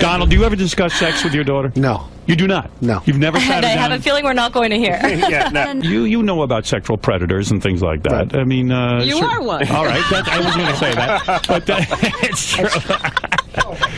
Donald, do you ever discuss sex with your daughter? No. You do not? No. You've never sat And I her have down? a feeling we're not going to hear. Yeah, no. You know about sexual predators and things like that. Right. I mean, You are one. All right, I was going to say that, but it's true.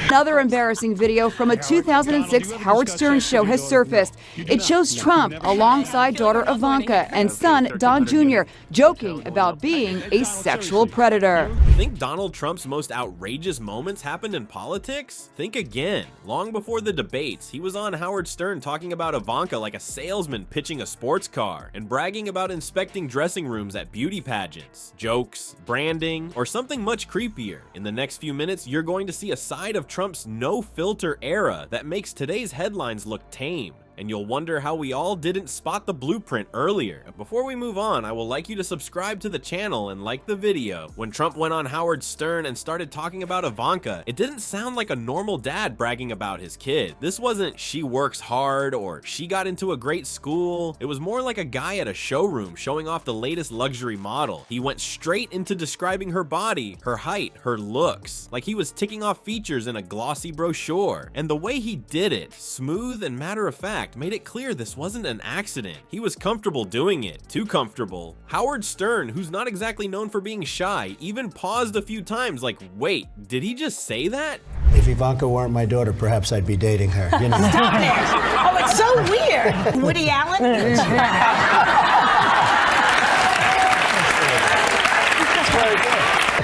Another embarrassing video from a 2006 Howard Stern show has surfaced. It shows Trump alongside daughter Ivanka and son Don Jr. joking about being a sexual predator. Think Donald Trump's most outrageous moments happened in politics? Think again. Long before the debates, he was on Howard Stern talking about Ivanka like a salesman pitching a sports car and bragging about inspecting dressing rooms at beauty pageants, jokes, branding, or something much creepier. In the next few minutes, you're going to see a side of Trump's no-filter era that makes today's headlines look tame. And you'll wonder how we all didn't spot the blueprint earlier. Before we move on, I will like you to subscribe to the channel and like the video. When Trump went on Howard Stern and started talking about Ivanka, it didn't sound like a normal dad bragging about his kid. This wasn't "she works hard" or "she got into a great school." It was more like a guy at a showroom showing off the latest luxury model. He went straight into describing her body, her height, her looks, like he was ticking off features in a glossy brochure. And the way he did it, smooth and matter of fact, made it clear this wasn't an accident. He was comfortable doing it, too comfortable. Howard Stern, who's not exactly known for being shy, even paused a few times like, wait, did he just say that? If Ivanka weren't my daughter, perhaps I'd be dating her. You know. Stop it. Oh, it's so weird. Woody Allen?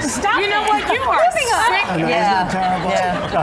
Stop. You know what? You are sick. Isn't that terrible?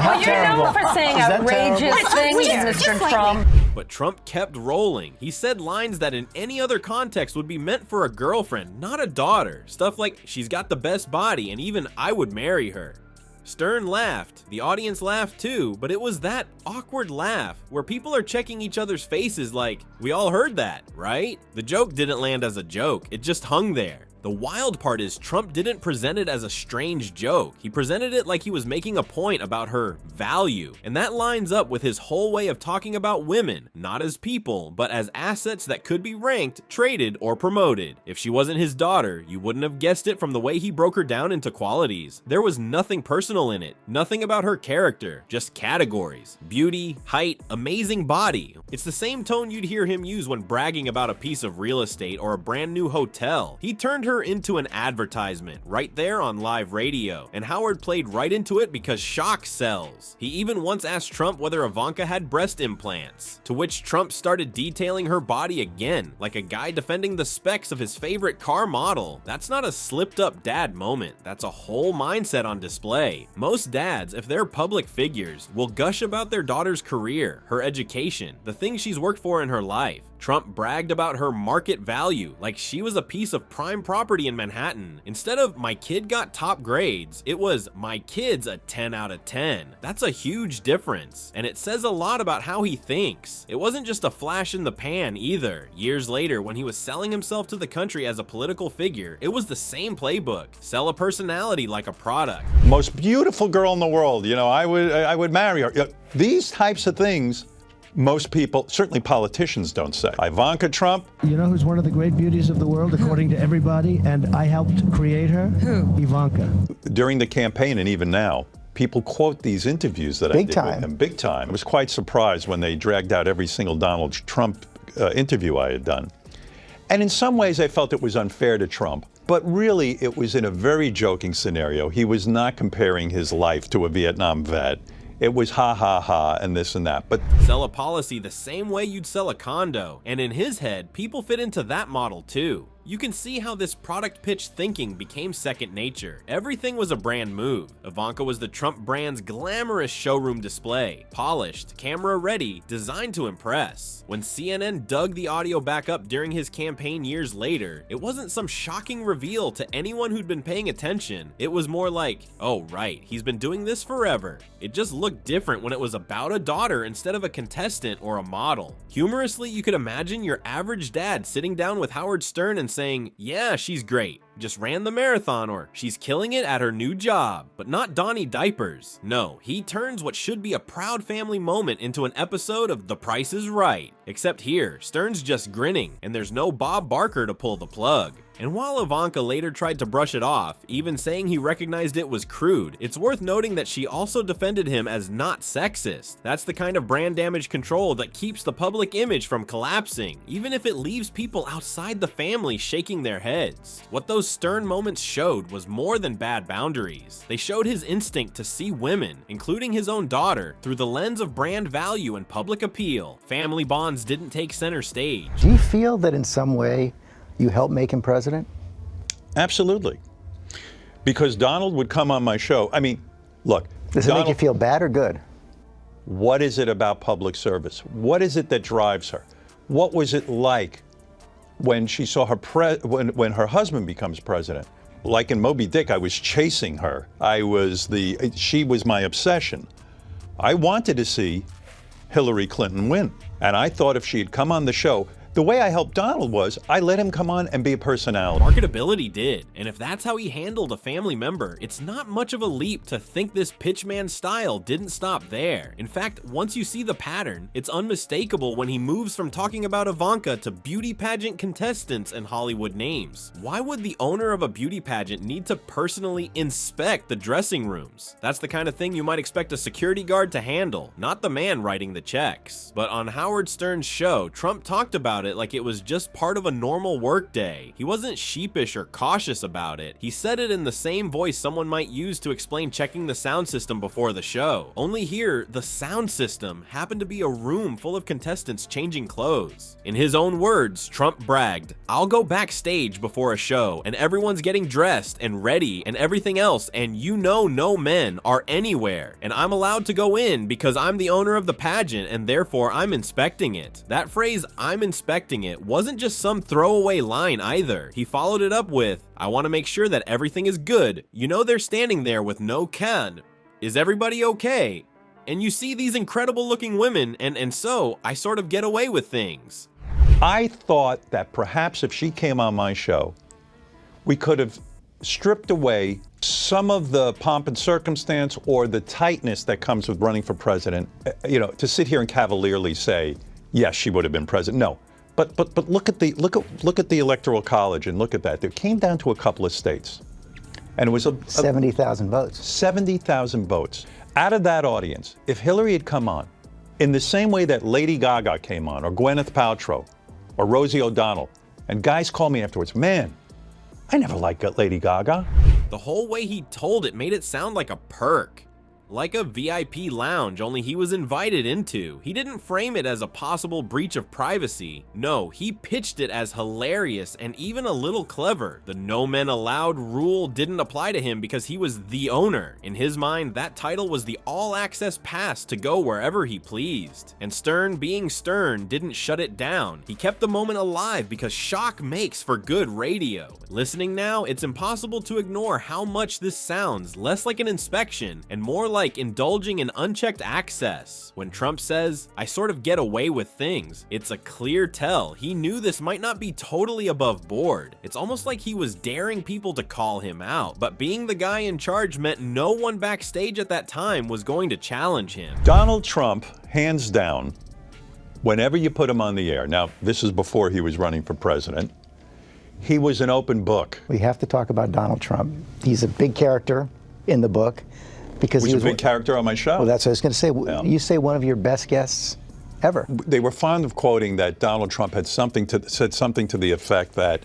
Well, you're known for saying Is that outrageous terrible? things, Mr. Trump. But Trump kept rolling. He said lines that in any other context would be meant for a girlfriend, not a daughter. Stuff like, "she's got the best body," and even "I would marry her." Stern laughed. The audience laughed too, but it was that awkward laugh where people are checking each other's faces like, we all heard that, right? The joke didn't land as a joke, it just hung there. The wild part is Trump didn't present it as a strange joke. He presented it like he was making a point about her value. And that lines up with his whole way of talking about women, not as people, but as assets that could be ranked, traded, or promoted. If she wasn't his daughter, you wouldn't have guessed it from the way he broke her down into qualities. There was nothing personal in it, nothing about her character, just categories. Beauty, height, amazing body. It's the same tone you'd hear him use when bragging about a piece of real estate or a brand new hotel. He turned her into an advertisement right there on live radio, and Howard played right into it because shock sells. He even once asked Trump whether Ivanka had breast implants, to which Trump started detailing her body again, like a guy defending the specs of his favorite car model. That's not a slipped up dad moment, that's a whole mindset on display. Most dads, if they're public figures, will gush about their daughter's career, her education, the things she's worked for in her life. Trump bragged about her market value like she was a piece of prime property in Manhattan. Instead of "my kid got top grades," it was "my kid's a 10 out of 10. That's a huge difference, and it says a lot about how he thinks. It wasn't just a flash in the pan either. Years later, when he was selling himself to the country as a political figure, it was the same playbook. Sell a personality like a product. Most beautiful girl in the world, you know, I would marry her. You know, these types of things most people, certainly politicians, don't say. Ivanka Trump. You know who's one of the great beauties of the world, according to everybody, and I helped create her? Who? Ivanka. During the campaign and even now, people quote these interviews that I did with him. Big time. I was quite surprised when they dragged out every single Donald Trump interview I had done. And in some ways, I felt it was unfair to Trump. But really, it was in a very joking scenario. He was not comparing his life to a Vietnam vet. It was ha ha ha and this and that. But sell a policy the same way you'd sell a condo. And in his head, people fit into that model too. You can see how this product pitch thinking became second nature. Everything was a brand move. Ivanka was the Trump brand's glamorous showroom display. Polished, camera ready, designed to impress. When CNN dug the audio back up during his campaign years later, it wasn't some shocking reveal to anyone who'd been paying attention. It was more like, oh right, he's been doing this forever. It just looked different when it was about a daughter instead of a contestant or a model. Humorously, you could imagine your average dad sitting down with Howard Stern and saying, yeah, she's great, just ran the marathon, or she's killing it at her new job, but not Donnie Diapers. No, he turns what should be a proud family moment into an episode of The Price is Right. Except here, Stern's just grinning, and there's no Bob Barker to pull the plug. And while Ivanka later tried to brush it off, even saying he recognized it was crude, it's worth noting that she also defended him as not sexist. That's the kind of brand damage control that keeps the public image from collapsing, even if it leaves people outside the family shaking their heads. What those stern moments showed was more than bad boundaries. They showed his instinct to see women, including his own daughter, through the lens of brand value and public appeal. Family bonds didn't take center stage. Do you feel that in some way you helped make him president? Absolutely. Because Donald would come on my show. I mean, look. Does it make you feel bad or good? What is it about public service? What is it that drives her? What was it like when she saw her when her husband becomes president? Like in Moby Dick, I was chasing her. She was my obsession. I wanted to see Hillary Clinton win. And I thought if she had come on the show, the way I helped Donald was I let him come on and be a personality. Marketability did, and if that's how he handled a family member, it's not much of a leap to think this pitchman style didn't stop there. In fact, once you see the pattern, it's unmistakable when he moves from talking about Ivanka to beauty pageant contestants and Hollywood names. Why would the owner of a beauty pageant need to personally inspect the dressing rooms? That's the kind of thing you might expect a security guard to handle, not the man writing the checks. But on Howard Stern's show, Trump talked about it like it was just part of a normal workday. He wasn't sheepish or cautious about it. He said it in the same voice someone might use to explain checking the sound system before the show. Only here, the sound system happened to be a room full of contestants changing clothes. In his own words, Trump bragged, "I'll go backstage before a show, and everyone's getting dressed and ready and everything else, and no men are anywhere, and I'm allowed to go in because I'm the owner of the pageant and therefore I'm inspecting it." That phrase, "I'm inspecting it," wasn't just some throwaway line either. He followed it up with, "I want to make sure that everything is good. You know they're standing there with no can. Is everybody okay? And you see these incredible looking women, and so I sort of get away with things." I thought that perhaps if she came on my show, we could have stripped away some of the pomp and circumstance or the tightness that comes with running for president. To sit here and cavalierly say, yes, she would have been president. No. But look at the Electoral College and look at that. It came down to a couple of states, and it was 70,000 votes. 70,000 votes. Out of that audience, if Hillary had come on, in the same way that Lady Gaga came on, or Gwyneth Paltrow, or Rosie O'Donnell, and guys call me afterwards, "Man, I never liked Lady Gaga." The whole way he told it made it sound like a perk. Like a VIP lounge, only he was invited into. He didn't frame it as a possible breach of privacy. No, he pitched it as hilarious and even a little clever. The no men allowed rule didn't apply to him because he was the owner. In his mind, that title was the all-access pass to go wherever he pleased. And Stern, being Stern, didn't shut it down. He kept the moment alive because shock makes for good radio. Listening now, it's impossible to ignore how much this sounds less like an inspection and more like indulging in unchecked access. When Trump says, "I sort of get away with things," it's a clear tell. He knew this might not be totally above board. It's almost like he was daring people to call him out, but being the guy in charge meant no one backstage at that time was going to challenge him. Donald Trump, hands down, whenever you put him on the air, now this is before he was running for president, he was an open book. We have to talk about Donald Trump. He's a big character in the book. Because he was a big character on my show. Well, that's what I was going to say. Yeah. You say one of your best guests ever. They were fond of quoting that Donald Trump had said something to the effect that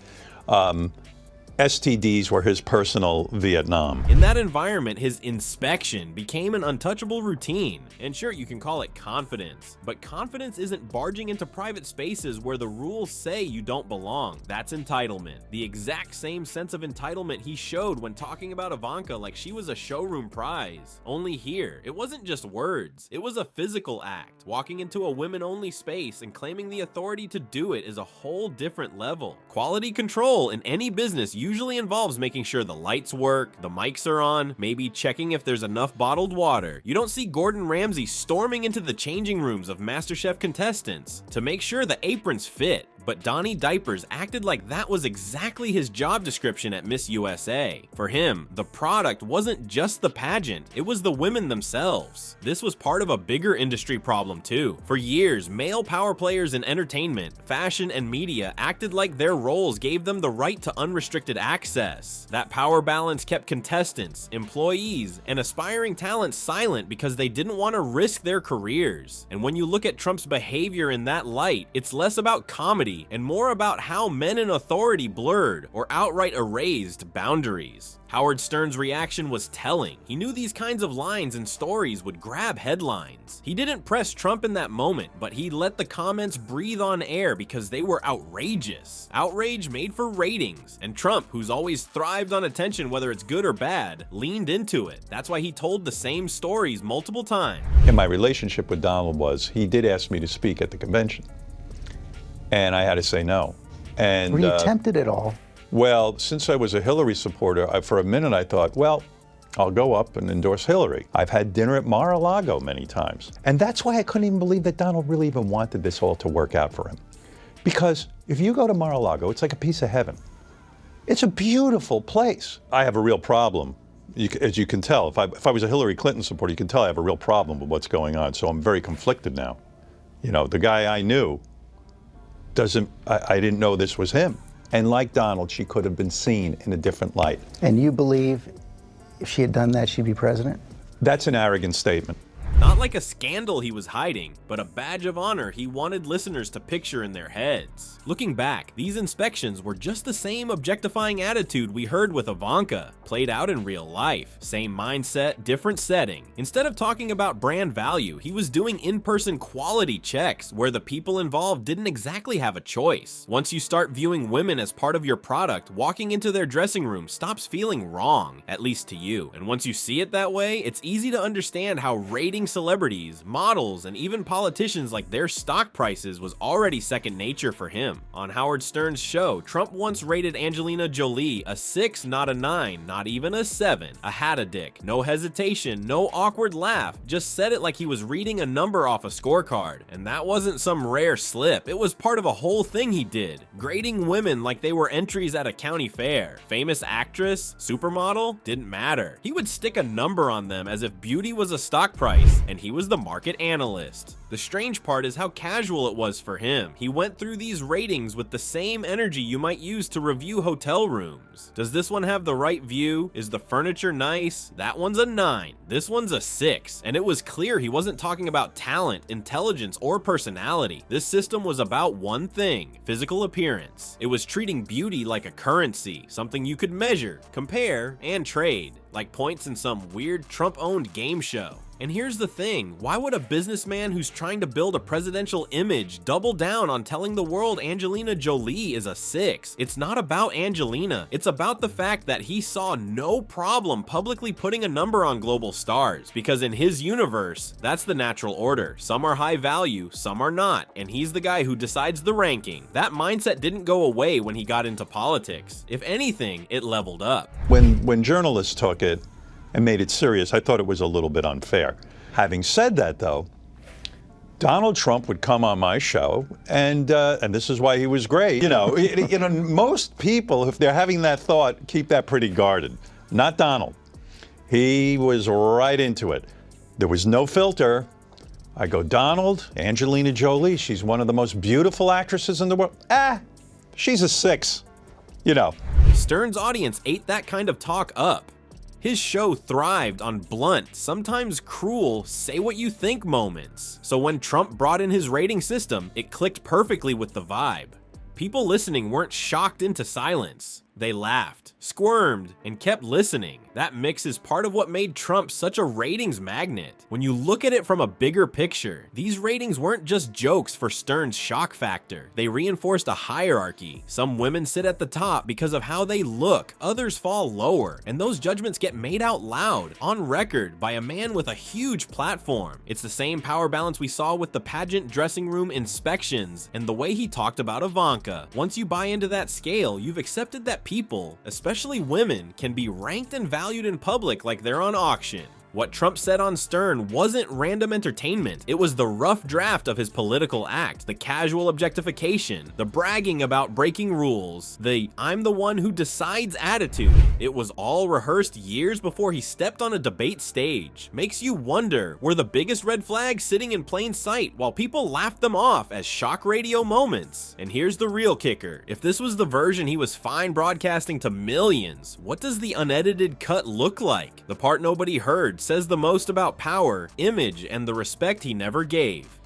STDs were his personal Vietnam. In that environment, his inspection became an untouchable routine. And sure, you can call it confidence, but confidence isn't barging into private spaces where the rules say you don't belong. That's entitlement. The exact same sense of entitlement he showed when talking about Ivanka like she was a showroom prize. Only here, it wasn't just words, it was a physical act. Walking into a women-only space and claiming the authority to do it is a whole different level. Quality control in any business usually involves making sure the lights work, the mics are on, maybe checking if there's enough bottled water. You don't see Gordon Ramsay storming into the changing rooms of MasterChef contestants to make sure the aprons fit. But Donnie Diapers acted like that was exactly his job description at Miss USA. For him, the product wasn't just the pageant, it was the women themselves. This was part of a bigger industry problem too. For years, male power players in entertainment, fashion, and media acted like their roles gave them the right to unrestricted access. That power balance kept contestants, employees, and aspiring talent silent because they didn't want to risk their careers. And when you look at Trump's behavior in that light, it's less about comedy and more about how men in authority blurred or outright erased boundaries. Howard Stern's reaction was telling. He knew these kinds of lines and stories would grab headlines. He didn't press Trump in that moment, but he let the comments breathe on air because they were outrageous. Outrage made for ratings, and Trump, who's always thrived on attention whether it's good or bad, leaned into it. That's why he told the same stories multiple times. And my relationship with Donald was, he did ask me to speak at the convention, and I had to say no. And were you tempted at all? Well, since I was a Hillary supporter, for a minute I thought, well, I'll go up and endorse Hillary. I've had dinner at Mar-a-Lago many times. And that's why I couldn't even believe that Donald really even wanted this all to work out for him. Because if you go to Mar-a-Lago, it's like a piece of heaven. It's a beautiful place. I have a real problem. As you can tell, if I was a Hillary Clinton supporter, you can tell I have a real problem with what's going on. So I'm very conflicted now. You know, the guy I knew I didn't know this was him. And like Donald, she could have been seen in a different light. And you believe if she had done that, she'd be president? That's an arrogant statement. Not like a scandal he was hiding, but a badge of honor he wanted listeners to picture in their heads. Looking back, these inspections were just the same objectifying attitude we heard with Ivanka, played out in real life. Same mindset, different setting. Instead of talking about brand value, he was doing in-person quality checks where the people involved didn't exactly have a choice. Once you start viewing women as part of your product, walking into their dressing room stops feeling wrong, at least to you. And once you see it that way, it's easy to understand how rating celebrities, models, and even politicians like their stock prices was already second nature for him. On Howard Stern's show, Trump once rated Angelina Jolie a 6, not a 9, not even a 7. A had-a-dick. No hesitation, no awkward laugh, just said it like he was reading a number off a scorecard. And that wasn't some rare slip, it was part of a whole thing he did. Grading women like they were entries at a county fair. Famous actress, supermodel, didn't matter. He would stick a number on them as if beauty was a stock price, and he was the market analyst. The strange part is how casual it was for him. He went through these ratings with the same energy you might use to review hotel rooms. Does this one have the right view? Is the furniture nice? That one's a 9. This one's a 6. And it was clear he wasn't talking about talent, intelligence, or personality. This system was about one thing: physical appearance. It was treating beauty like a currency, something you could measure, compare, and trade, like points in some weird Trump-owned game show. And here's the thing, why would a businessman who's trying to build a presidential image double down on telling the world Angelina Jolie is a 6? It's not about Angelina, it's about the fact that he saw no problem publicly putting a number on global stars, because in his universe, that's the natural order. Some are high value, some are not, and he's the guy who decides the ranking. That mindset didn't go away when he got into politics. If anything, it leveled up. When journalists took it and made it serious, I thought it was a little bit unfair. Having said that, though, Donald Trump would come on my show, and this is why he was great. You know, most people, if they're having that thought, keep that pretty guarded. Not Donald. He was right into it. There was no filter. I go, Donald, Angelina Jolie, she's one of the most beautiful actresses in the world. She's a 6. You know. Stern's audience ate that kind of talk up. His show thrived on blunt, sometimes cruel, say what you think moments. So when Trump brought in his rating system, it clicked perfectly with the vibe. People listening weren't shocked into silence. They laughed, squirmed, and kept listening. That mix is part of what made Trump such a ratings magnet. When you look at it from a bigger picture, these ratings weren't just jokes for Stern's shock factor. They reinforced a hierarchy. Some women sit at the top because of how they look, others fall lower, and those judgments get made out loud, on record, by a man with a huge platform. It's the same power balance we saw with the pageant dressing room inspections and the way he talked about Ivanka. Once you buy into that scale, you've accepted that people, especially women, can be ranked and valued in public like they're on auction. What Trump said on Stern wasn't random entertainment. It was the rough draft of his political act, the casual objectification, the bragging about breaking rules, the "I'm the one who decides" attitude. It was all rehearsed years before he stepped on a debate stage. Makes you wonder, were the biggest red flags sitting in plain sight while people laughed them off as shock radio moments? And here's the real kicker. If this was the version he was fine broadcasting to millions, what does the unedited cut look like? The part nobody heard says the most about power, image, and the respect he never gave.